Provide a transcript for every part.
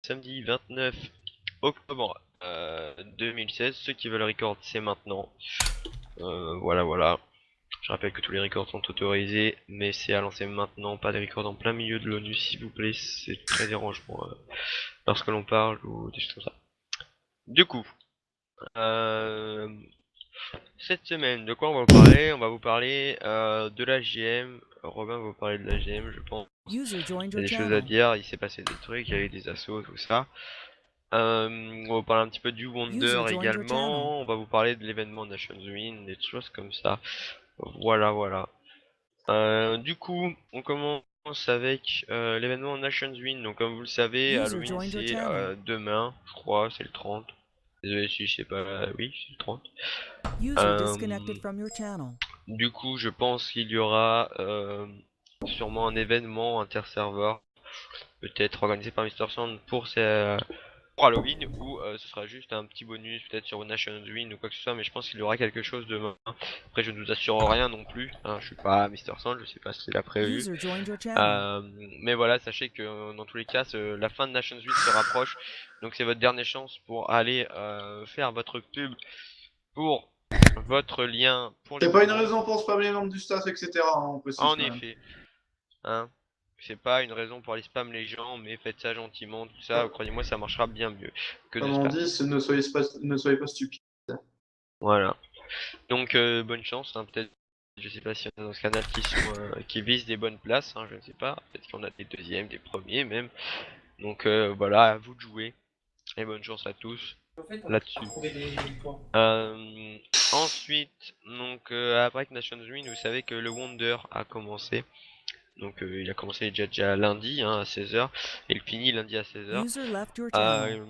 Samedi 29 octobre 2016. Ceux qui veulent record, c'est maintenant. Voilà, voilà. Je rappelle que tous les records sont autorisés, mais c'est à lancer maintenant, pas des records en plein milieu de l'ONU, s'il vous plaît. C'est très dérangeant lorsque l'on parle ou des choses comme ça. Du coup, euh, cette semaine, de quoi on va vous parler? On va vous parler de la GM. Robin va vous parler de la GM, je pense. User joined Il y a your des choses à channel. dire, il s'est passé des trucs, il y a eu des assauts, tout ça. On va vous parler un petit peu du Wonder User joined your channel. également. On va vous parler de l'événement Nations Win, des choses comme ça. Voilà, voilà. Du coup, on commence avec l'événement Nations Win. Donc, comme vous le savez, User Halloween joined your c'est channel. demain, je crois, c'est le 30. Désolé si je sais pas, oui, c'est le 30. User Euh, disconnected from your channel. du coup, je pense qu'il y aura sûrement un événement interserveur, peut-être organisé par Mr. Sand pour Halloween, ou ce sera juste un petit bonus peut-être sur Nations Win ou quoi que ce soit, mais je pense qu'il y aura quelque chose demain. Après, je ne vous assure rien non plus, hein, je suis pas Mr. Sand, je sais pas si c'est l'a prévu. User joined your channel. Mais voilà, sachez que dans tous les cas, la fin de Nations Win se rapproche, donc c'est votre dernière chance pour aller faire votre pub pour votre lien pour C'est pas une l'événement. raison pour spammer les membres du staff, etc. hein, on précise En quand même. effet, hein, c'est pas une raison pour aller spam les gens, mais faites ça gentiment, tout ça, Co- croyez-moi, ça marchera bien mieux que de Comme on spam. dit, ne soyez pas stupides. Voilà. Donc bonne chance, hein, peut-être, je sais pas s'il y en a dans ce canal qui visent des bonnes places, hein, je ne sais pas, peut-être qu'il y en a des deuxièmes, des premiers même. Donc voilà, à vous de jouer, et bonne chance à tous là-dessus. Ensuite, donc après que Nations Win, vous savez que le Wonder a commencé. Donc il a commencé déjà lundi hein, à 16h, et il finit lundi à 16h. User left your channel.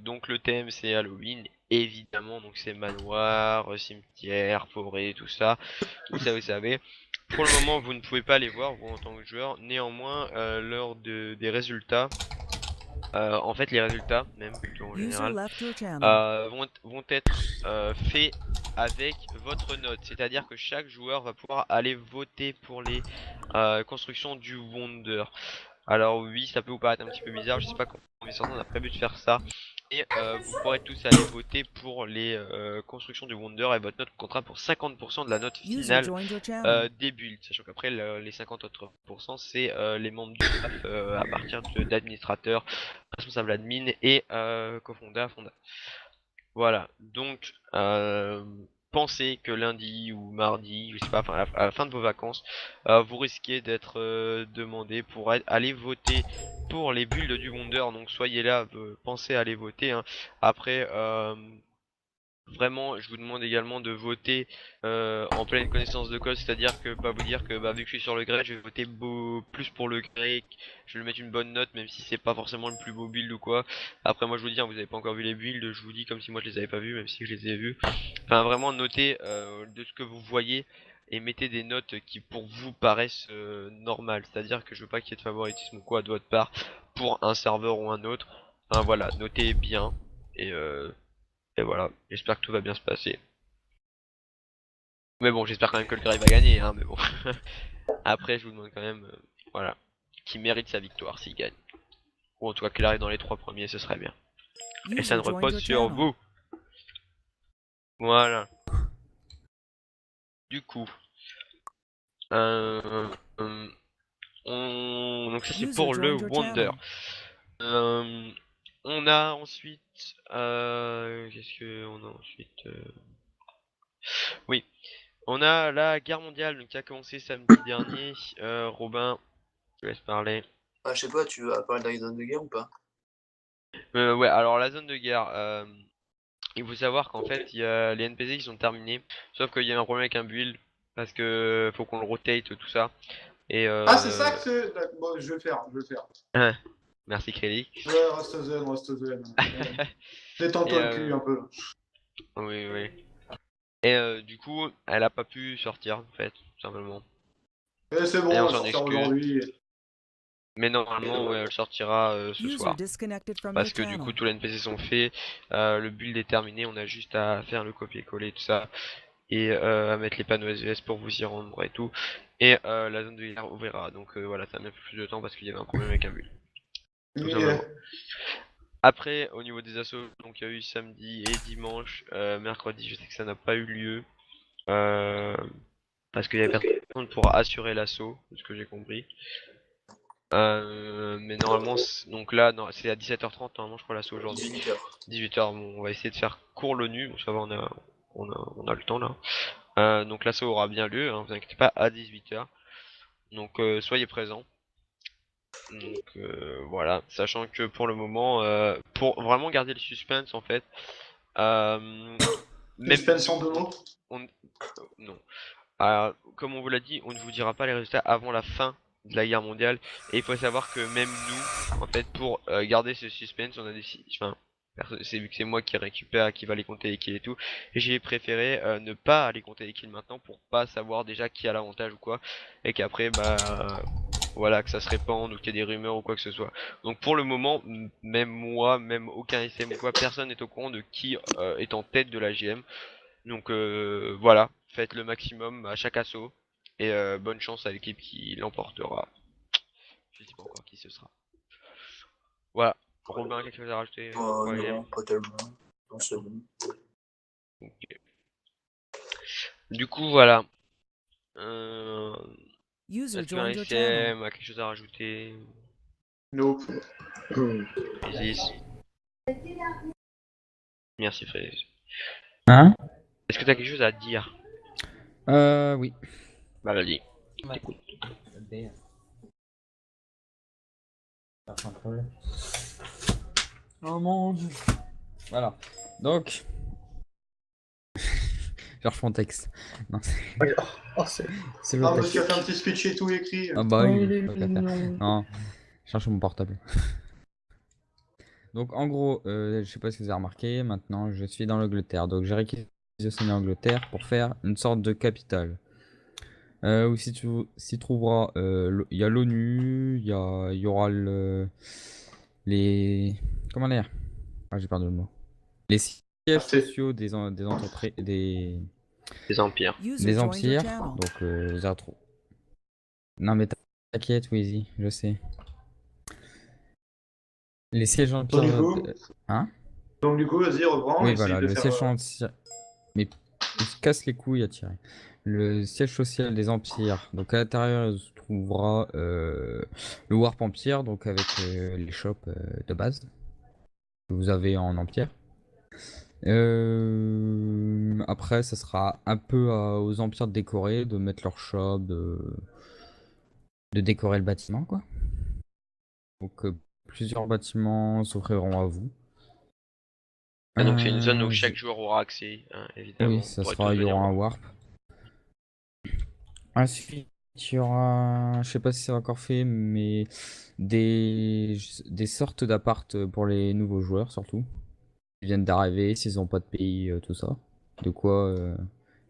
Donc le thème c'est Halloween, évidemment, donc c'est manoir, cimetière, forêt, tout ça. Vous savez. Pour le moment, vous ne pouvez pas les voir, vous en tant que joueur. Néanmoins, lors des résultats, en fait les résultats, même plutôt en User général, left your channel. vont être faits avec votre note. C'est-à-dire que chaque joueur va pouvoir aller voter pour les constructions du Wonder. Alors oui, ça peut vous paraître un petit peu bizarre, je sais pas comment on a prévu de faire ça. Et vous pourrez tous aller voter pour les constructions du Wonder et votre note comptera pour 50% de la note User finale joined your channel. des builds. Sachant qu'après les 50 autres pourcents c'est les membres du staff à partir d'administrateurs, responsables admin et cofondateurs, fondateurs. Voilà, donc pensez que lundi ou mardi, je sais pas, enfin à la fin de vos vacances, vous risquez d'être demandé pour aller voter pour les builds du Wonder. Donc soyez là, pensez à aller voter, hein. Après, vraiment, je vous demande également de voter en pleine connaissance de cause, c'est-à-dire que pas vous dire que bah, vu que je suis sur le grey, je vais voter plus pour le grey, je vais lui mettre une bonne note, même si c'est pas forcément le plus beau build ou quoi. Après, moi je vous dis, hein, vous avez pas encore vu les builds, je vous dis comme si moi je les avais pas vus, même si je les ai vus. Enfin, vraiment notez de ce que vous voyez et mettez des notes qui pour vous paraissent normales, c'est-à-dire que je veux pas qu'il y ait de favoritisme ou quoi de votre part pour un serveur ou un autre. Enfin voilà, notez bien et et voilà, j'espère que tout va bien se passer. Mais bon, j'espère quand même que le Grey va gagner, hein, mais bon. Après, je vous demande quand même, voilà, qui mérite sa victoire s'il gagne. Ou en tout cas qu'il arrive dans les 3 premiers, ce serait bien. Et ça User ne joined repose your sur channel. vous. Voilà. Du coup, euh, euh, donc ça c'est User pour le joined your Wonder. channel. Euh, on a ensuite, qu'est-ce que on a ensuite Oui, on a la guerre mondiale donc, qui a commencé samedi dernier. Robin, je te laisse parler. Ah, je sais pas, tu vas parler de la zone de guerre ou pas? Ouais, alors la zone de guerre, il faut savoir qu'en fait, il y a les NPC qui sont terminés, sauf qu'il y a un problème avec un build, parce que faut qu'on le rotate, tout ça, et Ah, c'est ça que c'est. Bon, je vais le faire, je vais le faire. merci Crédit. Ouais, reste zen, reste zen. Et Détends-toi le cul un peu. oui, oui. Et du coup, elle a pas pu sortir, en fait, tout simplement. Et c'est Et bon, on on va s'en sortir excuse, aujourd'hui. mais normalement, ouais, elle sortira ce User soir. disconnected from your Parce que du coup, channel. tous les NPC sont faits, le build est terminé, on a juste à faire le copier-coller, tout ça. Et à mettre les panneaux SVS pour vous y rendre et tout. Et la zone de guerre ouvrira. Donc voilà, ça met un peu plus de temps parce qu'il y avait un problème avec un build. Tout Mais, simplement. Après, au niveau des assos, donc il y a eu samedi et dimanche, mercredi, je sais que ça n'a pas eu lieu. Parce qu'il y avait personne pour assurer l'assaut, de ce que j'ai compris. Mais normalement, donc là, c'est à 17h30, normalement, je crois l'assaut aujourd'hui. 18h. 18h, bon, on va essayer de faire court l'ONU, bon, ça va, on a le temps là. Donc l'assaut aura bien lieu, hein, vous inquiétez pas, à 18h. Donc soyez présents. Donc voilà, sachant que pour le moment, pour vraiment garder le suspense en fait, même Suspense en nous, deux mots. non. Comme on vous l'a dit, on ne vous dira pas les résultats avant la fin de la guerre mondiale. Et il faut savoir que même nous, en fait, pour garder ce suspense, on a décidé, enfin, c'est vu que c'est moi qui récupère, qui va les compter les kills et tout, et j'ai préféré ne pas aller compter les kills maintenant pour pas savoir déjà qui a l'avantage ou quoi, et qu'après, voilà, que ça se répande ou qu'il y ait des rumeurs ou quoi que ce soit. Donc pour le moment, même moi, même aucun SM ou quoi, personne n'est au courant de qui est en tête de la GM. Donc voilà, faites le maximum à chaque assaut et bonne chance à l'équipe qui l'emportera. Je sais pas encore qui ce sera. Voilà. Robin, quelque chose à rajouter pour la game? Non, pas tellement. Non, c'est bon. Ok. Du coup voilà. Euh... User Est-ce qu'un joined your channel. SM a quelque chose à rajouter? Nope. Isis. Merci Fred. Hein? Est-ce que t'as quelque chose à dire? Oui. Bah vas-y. Oh mon dieu. Voilà. Donc. Je reprends mon texte. Non, c'est le Ah, texte. monsieur a fait un petit speech et tout écrit. Ah bah oui. il est tant qu'à faire. Non, je cherche mon portable. Donc en gros, je sais pas si vous avez remarqué, maintenant je suis dans l'Angleterre. Donc j'ai réquisitionné l'Angleterre pour faire une sorte de capitale. Où s'y trouvera, il y a l'ONU, il y aura les... Comment dire? Ah, j'ai perdu le mot. Les sièges sociaux des entreprises, Les empires. User des joined your empires. channel. Donc vous allez retrouver. Non mais t'inquiète, Wheezy, je sais. Les sièges empires. Donc, du coup, Hein? donc du coup, vas-y, reprends. Oui, essaye voilà, de le faire, siège empire. Mais il se casse les couilles à tirer. Le siège social des empires. Donc à l'intérieur, il se trouvera le Warp Empire, donc avec les shops de base que vous avez en empire. Après, ça sera un peu aux empires de décorer, de mettre leur shop, de décorer le bâtiment, quoi. Donc plusieurs bâtiments s'offriront à vous. Ah, donc c'est une zone où Euh, chaque joueur aura accès, hein, Oui, évidemment. ça Pour sera, tous il y venir aura un voir. warp. Ensuite, il y aura, je sais pas si c'est encore fait, mais des sortes d'appart pour les nouveaux joueurs surtout. Ils viennent d'arriver, s'ils n'ont pas de pays, tout ça. De quoi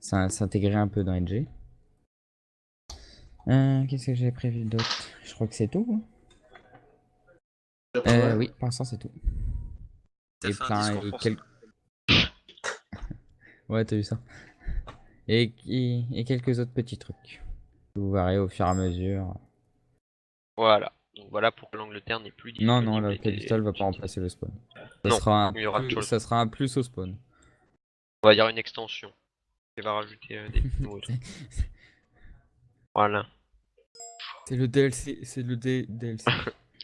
s'intégrer un peu dans NG. Qu'est-ce que j'ai prévu d'autre? Je crois que c'est tout, hein. Oui, pour l'instant c'est tout. T'as Et fait un plein discours et pour ça. Ouais, t'as vu ça. Et quelques autres petits trucs. Vous verrez au fur et à mesure. Voilà. Donc voilà pourquoi l'Angleterre n'est plus Non, non, disponible. la capitale va pas remplacer le spawn. Ça Non, sera il y aura toujours le ça sera un plus au spawn. On va dire une extension. Il va rajouter des nouveaux trucs. Voilà. C'est le DLC, c'est le DLC.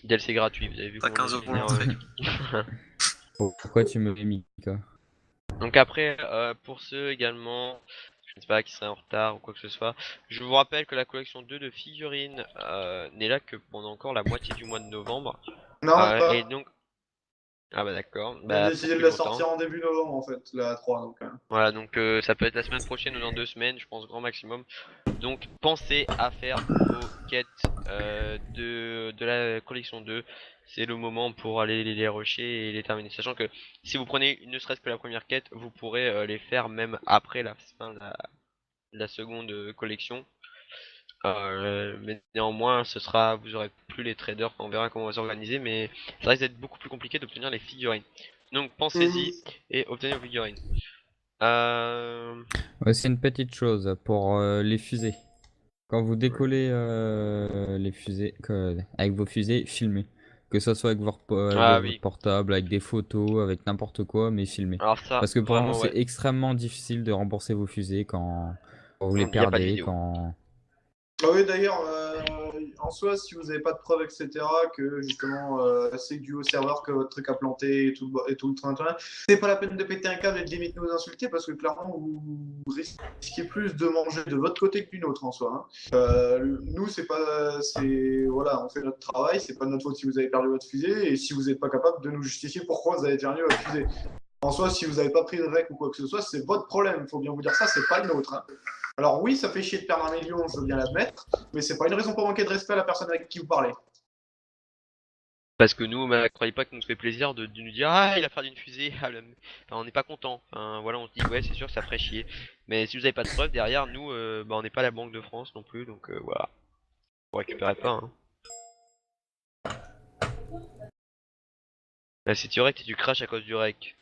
DLC gratuit, vous avez vu T'as comment 15 on est euros l'entrée. généreux. Pourquoi tu me mets Mika? Donc après, pour ceux également, je ne sais pas qui serait en retard ou quoi que ce soit, je vous rappelle que la collection 2 de figurines n'est là que pendant encore la moitié du mois de novembre. Non, Et pas. donc, ah bah d'accord, J'ai bah pour décidé de plus la longtemps. sortir en début novembre, en fait, la 3. Donc, Voilà, donc ça peut être la semaine prochaine ou dans 2 semaines, je pense grand maximum. Donc pensez à faire vos quêtes de la collection 2. C'est le moment pour aller les rusher et les terminer. Sachant que si vous prenez ne serait-ce que la première quête, vous pourrez les faire même après la fin de la seconde collection. Mais néanmoins, vous aurez plus les traders, on verra comment on va s'organiser, mais ça risque d'être beaucoup plus compliqué d'obtenir les figurines. Donc pensez-y et obtenez vos figurines. Ouais, c'est une petite chose pour les fusées. Quand vous décollez les fusées avec vos fusées, filmez. Que ça soit avec Ah votre oui. portable, avec des photos, avec n'importe quoi, mais filmé. Alors ça, Parce que pour le moment, vraiment, c'est ouais. extrêmement difficile de rembourser vos fusées quand vous les Il n'y a pas de perdez, vidéo. quand... Ah oui, d'ailleurs, en soi, si vous n'avez pas de preuves, etc., que justement c'est dû au serveur que votre truc a planté et tout le train-train, c'est pas la peine de péter un câble et de limite nous insulter parce que clairement, vous risquez plus de manger de votre côté que du nôtre en soi. Hein. Nous, voilà, on fait notre travail, c'est pas de notre faute si vous avez perdu votre fusée et si vous n'êtes pas capable de nous justifier pourquoi vous avez perdu votre fusée. En soi, si vous n'avez pas pris de rec ou quoi que ce soit, c'est votre problème. Il faut bien vous dire ça, c'est pas le nôtre. Hein. Alors oui, ça fait chier de perdre 1 million, je veux bien l'admettre, mais c'est pas une raison pour manquer de respect à la personne avec qui vous parlez. Parce que nous, bah, croyez pas que ça nous fait plaisir de nous dire ah il a perdu une fusée, enfin, on n'est pas content. Enfin voilà, on se dit ouais c'est sûr ça ferait chier. Mais si vous avez pas de preuves derrière, nous bah, on n'est pas la Banque de France non plus, donc voilà, vous récupérez pas. Hein. Là, si tu rec, tu crash à cause du rec.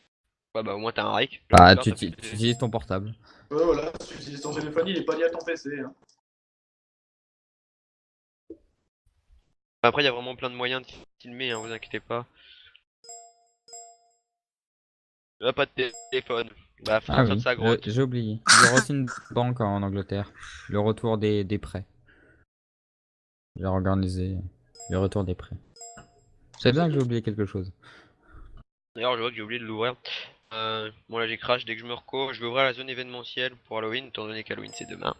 Ouais bah au moins t'as un rec. La Bah, plupart, t'as plus de- tu utilises ton portable. Voilà, si tu utilises ton téléphone, il est pas lié à ton PC. Hein. Après il y a vraiment plein de moyens de filmer, hein, vous inquiétez pas. Là pas de téléphone. Bah faut Ah sortir de oui, sa grotte. j'ai oublié. Il y aura aussi une banque en Angleterre. Le retour des prêts. J'ai organisé le retour des prêts. C'est bien que j'ai oublié quelque chose. D'ailleurs je vois que j'ai oublié de l'ouvrir. Bon là j'ai crash, dès que je me reco, je vais ouvrir la zone événementielle pour Halloween, étant donné qu'Halloween c'est demain.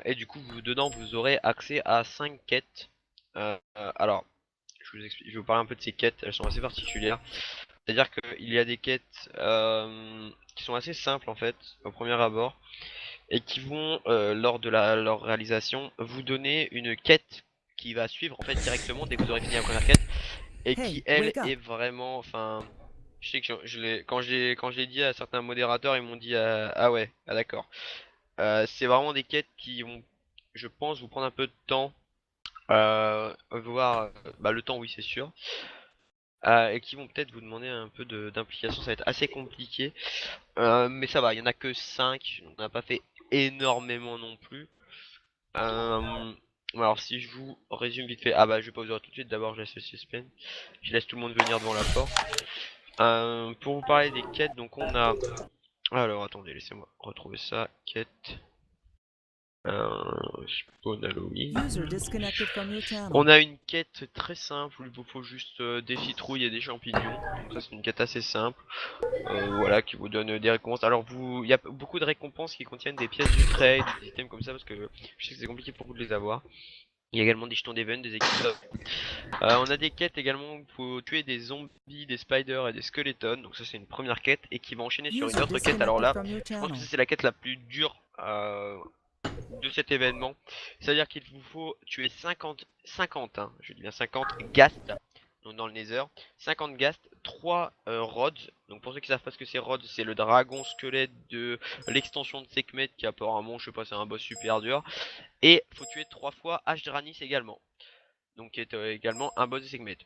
Et du coup dedans vous aurez accès à 5 quêtes. Alors, je vais vous parler un peu de ces quêtes, elles sont assez particulières. C'est-à-dire qu'il y a des quêtes qui sont assez simples en fait, au premier abord, et qui vont, lors de leur réalisation, vous donner une quête qui va suivre en fait directement dès que vous aurez fini la première quête, et qui Hey, elle wake up. est vraiment, enfin, je sais que quand je l'ai dit à certains modérateurs, ils m'ont dit ah ouais, ah d'accord. C'est vraiment des quêtes qui vont, je pense, vous prendre un peu de temps, voir, bah le temps oui c'est sûr, et qui vont peut-être vous demander un peu d'implication, ça va être assez compliqué, mais ça va, il y en a que 5, on n'a pas fait énormément non plus. Alors si je vous résume vite fait, ah bah je vais pas vous dire tout de suite, d'abord je laisse le suspense, je laisse tout le monde venir devant la porte. Pour vous parler des quêtes, donc on a, alors attendez, laissez-moi retrouver ça, quête, spawn Halloween. User disconnected from your channel. On a une quête très simple où il vous faut juste des citrouilles et des champignons. Donc ça c'est une quête assez simple, voilà, qui vous donne des récompenses. Alors il y a beaucoup de récompenses qui contiennent des pièces du trade, des items comme ça parce que je sais que c'est compliqué pour vous de les avoir. Il y a également des jetons d'event, des équipes. On a des quêtes également où il faut tuer des zombies, des spiders et des skeletons. Donc ça c'est une première quête et qui va enchaîner sur une User autre quête. Alors là, disconnected from your je pense que channel. ça, c'est la quête la plus dure de cet événement. C'est-à-dire qu'il vous faut tuer 50, hein, je dis bien 50 ghasts, donc dans le Nether, 50 ghasts, 3 rods. Donc pour ceux qui savent pas ce que c'est rods, c'est le dragon squelette de l'extension de Sekhmet qui apparemment, je sais pas, c'est un boss super dur. Et faut tuer 3 fois Ashdranis également, donc qui est également un boss de Sekhmet.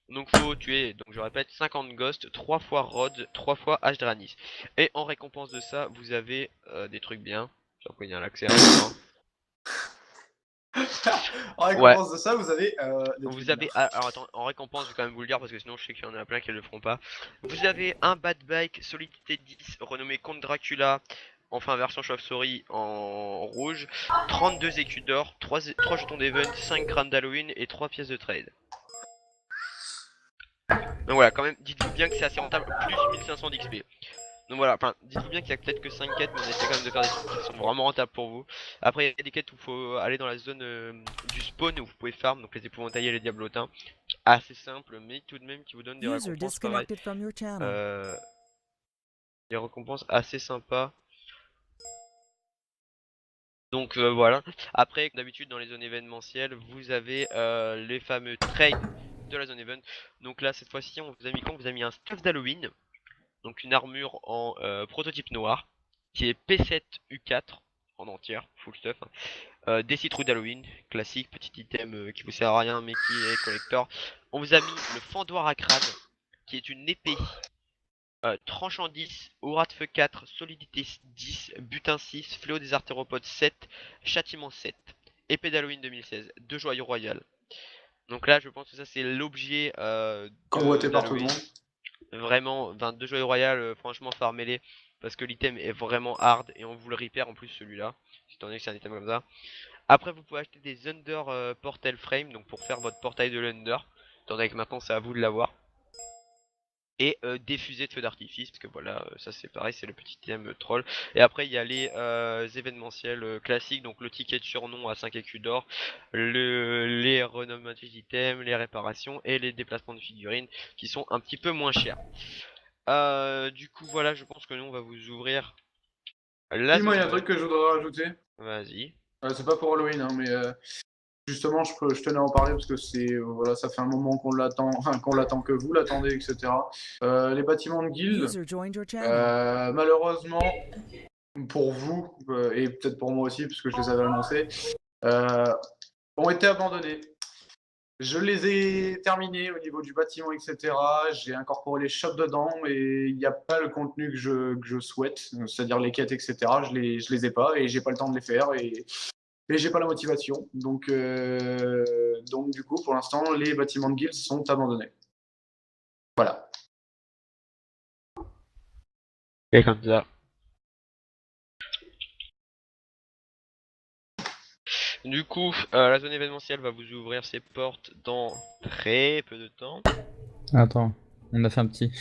Donc faut tuer, donc je répète, 50 ghosts, 3 fois Rhodes, 3 fois Ashdranis. Et en récompense de ça, vous avez des trucs bien. Sur quoi il y a l'accès à l'instant. En Ouais, récompense de ça, vous avez des trucs vous avez, bien. alors attends, en récompense, je vais quand même vous le dire parce que sinon je sais qu'il y en a plein qui le feront pas. Vous avez un bad bike solidité 10 renommé Comte Dracula, enfin version chauve-souris en rouge, 32 écus d'or, 3 jetons d'event, 5 crânes d'Halloween et 3 pièces de trade. Donc voilà, quand même, dites-vous bien que c'est assez rentable, plus 1500 d'XP. Donc voilà, enfin, dites-vous bien qu'il y a peut-être que 5 quêtes, mais on essaie quand même de faire des trucs qui sont vraiment rentables pour vous. Après, il y a des quêtes où il faut aller dans la zone du spawn où vous pouvez farm, donc les épouvantails et les diablotins. Assez simple, mais tout de même qui vous donne des User récompenses pas mal. disconnected from your channel. Des récompenses assez sympas. Donc voilà. Après, comme d'habitude dans les zones événementielles, vous avez les fameux trades de la zone event. Donc là, cette fois-ci, on vous a mis quoi? On vous a mis un stuff d'Halloween. Donc une armure en prototype noir qui est P7U4 en entière, full stuff. Des citrouilles d'Halloween, classique, petit item qui vous sert à rien mais qui est collector. On vous a mis le fendoir à crâne qui est une épée tranchant 10, aura de feu 4, solidité 10, butin 6, fléau des arthéropodes 7, châtiment 7, épée d'Halloween 2016, 2 joyaux royales. Donc là, je pense que ça c'est l'objet Convoité par tout le d'Halloween. monde. Vraiment, 22 joyaux royales, franchement, farmez-les. Parce que l'item est vraiment hard et on vous le repair en plus celui-là. Étant donné que c'est un item comme ça. Après, vous pouvez acheter des Under Portal Frame, donc pour faire votre portail de l'Under. Étant donné que maintenant c'est à vous de l'avoir. Et des fusées de feu d'artifice, parce que voilà, ça c'est pareil, c'est le petit item troll. Et après il y a les événementiels classiques, donc le ticket de surnom à 5 écus d'or, les renommages d'items, les réparations et les déplacements de figurines qui sont un petit peu moins chers. Du coup voilà, je pense que nous on va vous ouvrir la Oui, moi, il y a un zone. truc que je voudrais rajouter. Vas-y. C'est pas pour Halloween, hein, mais justement, je tenais à en parler parce que voilà, ça fait un moment qu'on l'attend, enfin, qu'on l'attend, que vous l'attendez, etc. Les bâtiments de guilde, User joined your channel. malheureusement, pour vous, et peut-être pour moi aussi, puisque je les avais annoncés, euh, ont été abandonnés. Je les ai terminés au niveau du bâtiment, etc. J'ai incorporé les shops dedans et il n'y a pas le contenu que je souhaite, c'est-à-dire les quêtes, etc. Je les ai pas et j'ai pas le temps de les faire et j'ai pas la motivation. Donc du coup, pour l'instant, les bâtiments de guild sont abandonnés. Voilà. Et comme ça. Du coup, la zone événementielle va vous ouvrir ses portes dans très peu de temps. Attends, on a fait un petit.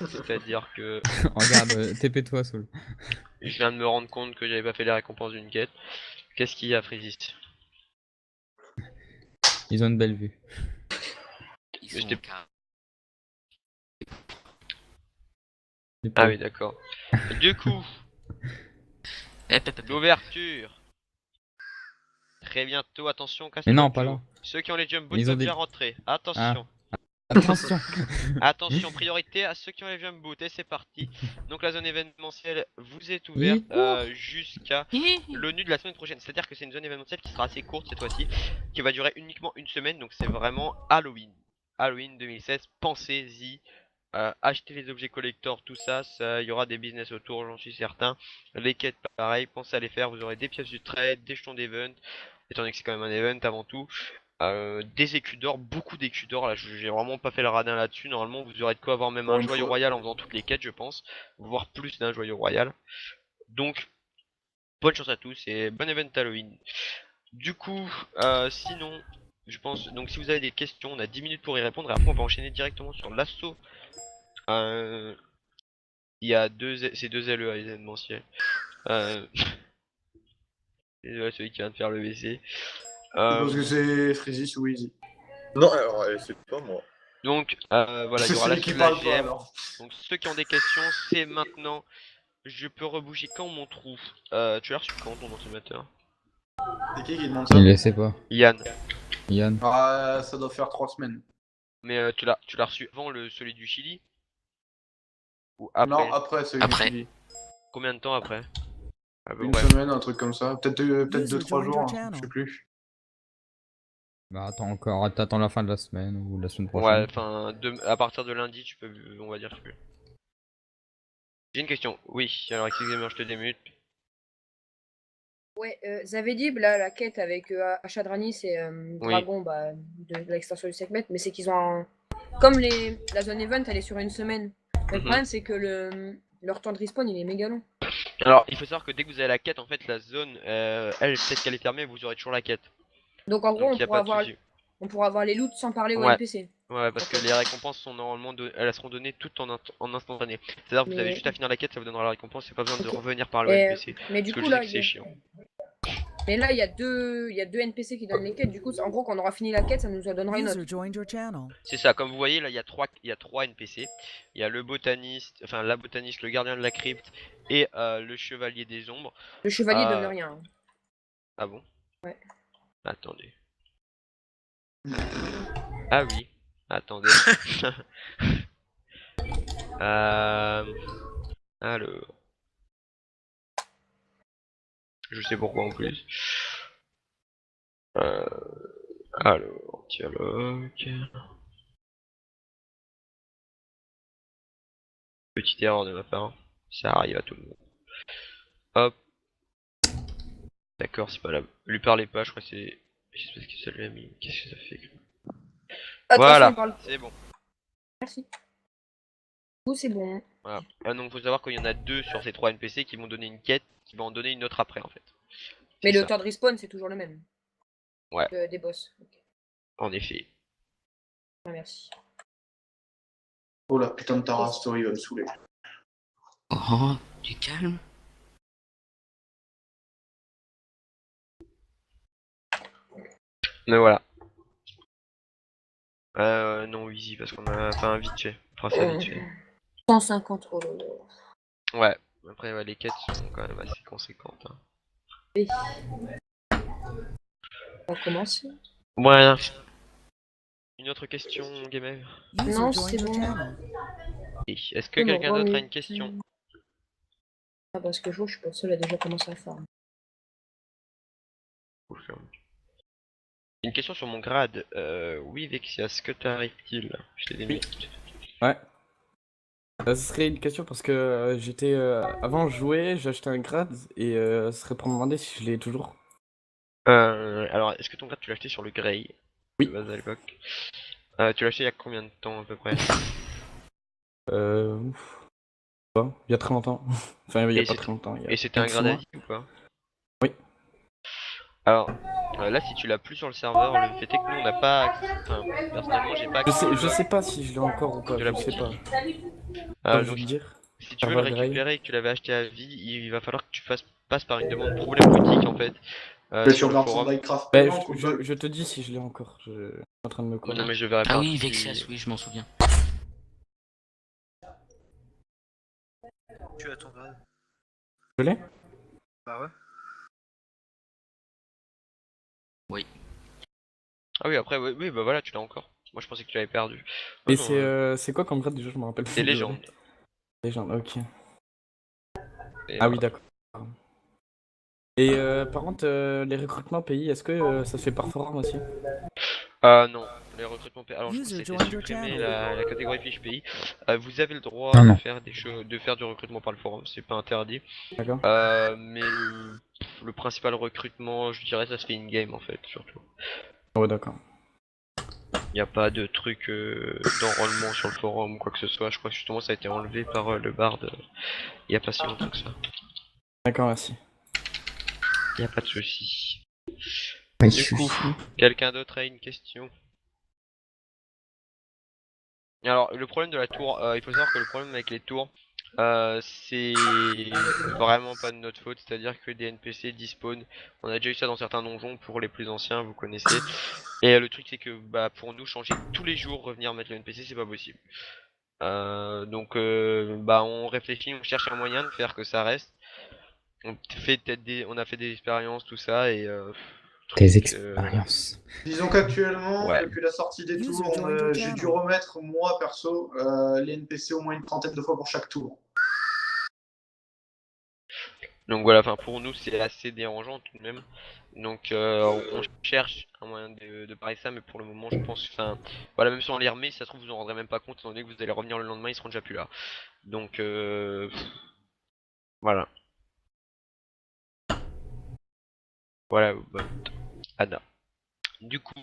C'est-à-dire que Regarde, TP-toi, Soul. je viens de me rendre compte que j'avais pas fait les récompenses d'une quête. Qu'est-ce qu'il y a, Frésis? Ils ont une belle vue. Ils Mais sont j'étais- car- Les Ah pauvres. oui, d'accord. Du coup, Hep, hep, hep. l'ouverture. Très bientôt, attention, casse Mais non, votre pas dos. là. Ceux qui ont les jump boots Ils ont peuvent des- déjà rentrer. Attention. Attention. Attention, priorité à ceux qui ont les jump boots. Et c'est parti. Donc la zone événementielle vous est Il ouverte court. jusqu'à Hi, hi. l'ONU de la semaine prochaine. C'est-à-dire que c'est une zone événementielle qui sera assez courte cette fois-ci, qui va durer uniquement une semaine. Donc c'est vraiment Halloween. Halloween 2016, pensez-y. Achetez les objets collector, tout ça, il y aura des business autour, j'en suis certain. Les quêtes, pareil, pensez à les faire. Vous aurez des pièces du trade, des jetons d'event, étant donné que c'est quand même un event avant tout. Des écus d'or, beaucoup d'écus d'or. Là, j'ai vraiment pas fait le radin là-dessus. Normalement, vous aurez de quoi avoir même Pour un une joyau fois. royal en faisant toutes les quêtes, je pense, voire plus d'un joyau royal. Donc, bonne chance à tous et bon event Halloween. Du coup, sinon, je pense, donc si vous avez des questions, on a 10 minutes pour y répondre et après on va enchaîner directement sur l'assaut. Il y a ces deux LE à événementiel. Euh... Désolé celui qui vient de faire le WC. Parce que c'est Freezy ou Easy. Non, alors, c'est pas moi. Donc voilà, il C'est y aura celui l'assaut qui de la parle pas GM. alors. Donc ceux qui ont des questions, c'est maintenant. Je peux rebouger quand mon trou. Tu l'as reçu quand ton ordinateur? C'est qui demande ça? Il le sait pas. Yann. Yann. Ah, ça doit faire 3 semaines. Mais tu l'as reçu avant celui du Chili? Ou après? Non, après celui Après. du Chili. Combien de temps après? À peu Une près. semaine, un truc comme ça. Peut-être User 2-3 joined jours, your hein, channel. je sais plus. Bah attends encore, t'attends la fin de la semaine ou la semaine Ouais, prochaine. enfin, à partir de lundi, tu peux, on va dire, tu peux. J'ai une question. Oui, alors excusez-moi, je te démute. Ouais, Zavedib, là, la quête avec Achadranis et Dragon de l'extension du Sekhmet, mais c'est qu'ils ont un... Comme la zone event, elle est sur une semaine. Mais le problème, c'est que leur temps de respawn, il est méga long. Alors, il faut savoir que dès que vous avez la quête, en fait, la zone, elle, peut-être qu'elle est fermée, vous aurez toujours la quête. Donc en gros, Donc, y a pas de souci. on pourra avoir les loots sans parler aux Ouais. NPC. Ouais, parce que les récompenses sont normalement, elles seront données toutes en instantané. C'est-à-dire que vous avez Mais- juste à finir la quête, ça vous donnera la récompense, c'est pas besoin de Ok. revenir par le Et- NPC. Mais du Parce que coup, je sais là, que c'est chiant. mais là, il y a deux NPC qui donnent les quêtes. Du coup, en gros, quand on aura fini la quête, ça nous en donnera une User autre. joined your channel. C'est ça, comme vous voyez, là, il y a trois NPC. Il y a le botaniste, enfin la botaniste, le gardien de la crypte et le chevalier des ombres. Le chevalier Ah. donne rien. hein. Ah bon? Ouais. Attendez. Ah oui. Attendez. Alors. Je sais pourquoi en plus. Alors, dialogue. Petite erreur de ma part. Ça arrive à tout le monde. Hop. D'accord, c'est pas là. Lui parlez pas, je crois que c'est. Je sais pas ce que ça lui a mis. Qu'est-ce que ça fait? Ah, de toute façon, Voilà, on parle. c'est bon. Merci. Ou c'est bon. Voilà. Donc faut savoir qu'il y en a 2 sur ces 3 NPC qui vont donner une quête, qui va en donner une autre après en fait. Mais C'est le ça. temps de respawn, c'est toujours le même. Ouais. Des boss. Ok. En effet. Ah, merci. Oh la putain de Tara Story va me saouler. Oh, du calme. Mais voilà. Non, easy parce qu'on a fait un vite fait. On fera ça vite fait. 150 oh là là. Ouais. Après ouais, les quêtes sont quand même assez conséquentes. Hein. Et... On va commencer. Voilà. Une autre question, Gamer? Non, c'est bon. Et est-ce que quelqu'un d'autre a une question? Ah, parce que je vois, je suis pas seule à déjà commencer à faire. Une question sur mon grade. Oui, Vexias, que t'arrive-t-il? Je t'ai mis. Ouais. Ce serait une question parce que j'étais. Avant, je jouais, j'ai acheté un grade et ce serait pour me demander si je l'ai toujours. Alors, est-ce que ton grade tu l'as acheté sur le Grey? Oui. De base à l'époque. Tu l'as acheté il y a combien de temps à peu près? Ouf. Pas, il y a très longtemps. Enfin, il y a Et pas c'est- très longtemps. Il y a Et c'était un 5-6 grade à mois. vie ou pas? Oui. Alors, là, si tu l'as plus sur le serveur, le fait est que nous on n'a pas accès. Enfin, personnellement, j'ai pas accès. Je sais pas si je l'ai encore ou pas, De la je sais pas. boutique. Je Donc, vais te dire. si tu veux le Serveur Grey. récupérer et que tu l'avais acheté à vie, il va falloir que tu passes par une demande problème boutique en fait. Tu Sur le regardes son forum. Minecraft Bah, payant, ou pas je te dis si je l'ai encore. Je suis en train de me Non, connaître. mais je verrai pas. Ah oui, si- Vexias, oui, je m'en souviens. Tu as ton grade? Je l'ai? Bah ouais. Ah oui, après, oui, bah voilà, tu l'as encore. Moi je pensais que tu l'avais perdu. Et Non, non, c'est quoi comme grade déjà? Je me rappelle plus. c'est désolé. légende. Légende, ok. Et Ah oui, voilà. d'accord. Et par contre, les recrutements pays, est-ce que ça se fait par forum aussi? Non, les recrutements pays. Alors je pense que User c'était joined your supprimé channel. la catégorie fiche pays. Vous avez le droit Ah de non. faire de faire du recrutement par le forum, c'est pas interdit. D'accord. Mais le principal recrutement, je dirais, ça se fait in-game en fait, surtout. Ouais, d'accord. Il n'y a pas de truc d'enrôlement sur le forum ou quoi que ce soit. Je crois que justement ça a été enlevé par le bard il n'y a pas si longtemps que ça. D'accord, merci. Il n'y a pas de souci. Ouais, Du coup, quelqu'un d'autre a une question? Alors, le problème de la tour, il faut savoir que le problème avec les tours, c'est vraiment pas de notre faute, c'est-à-dire que des NPC despawn. On a déjà eu ça dans certains donjons pour les plus anciens, vous connaissez. Et le truc c'est que bah pour nous changer tous les jours, revenir mettre le NPC, c'est pas possible. Donc bah on réfléchit, on cherche un moyen de faire que ça reste. On a fait des expériences, tout ça, et Des expériences. Disons qu'actuellement, Ouais. depuis la sortie des User tours, joined your j'ai dû channel. remettre, moi perso, les NPC au moins une trentaine de fois pour chaque tour. Donc voilà, enfin pour nous c'est assez dérangeant tout de même. Donc on cherche un moyen de parer ça, mais pour le moment je pense, enfin voilà, même si on les remet, si ça se trouve vous en rendrez même pas compte, étant donné que vous allez revenir le lendemain, ils seront déjà plus là. Donc voilà. Voilà, bah, Anna. Du coup,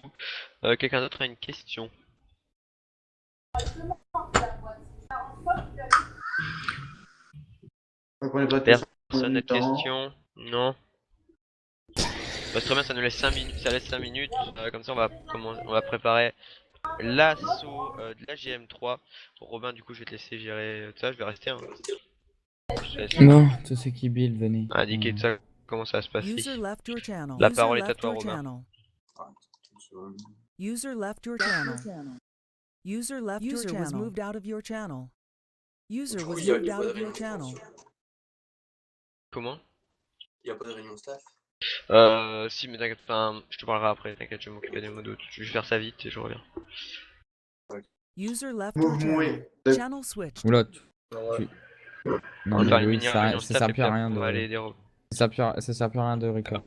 quelqu'un d'autre a une question? Donc on est pas tous en Personne n'a même de temps. question? Non? Bah, c'est très bien, ça nous laisse 5 minutes, ça laisse 5 minutes, comme ça on va préparer l'assaut de la GM3. Pour Robin, du coup je vais te laisser gérer ça, je vais rester. Hein. Je te laisse Non, tous ceux qui build, venez. indiquer de ça comment ça va se passer. User left your channel. La User parole est à left toi, your Robin. channel. User left your channel. User left your channel. Was moved out of your channel. User was moved out of your channel. Comment? Il y a pas de réunion staff. Si, mais t'inquiète, enfin, je te parlerai après, t'inquiète, je vais m'occuper des modos. Je vais faire ça vite et je reviens. User left your Mouvement channel. et... Channel switched. Oula, Ouais. non On va mais faire une oui, mini ça réunion sert staff et plus à puis rien après, on va aller de... des Ça sert plus à rien de récap.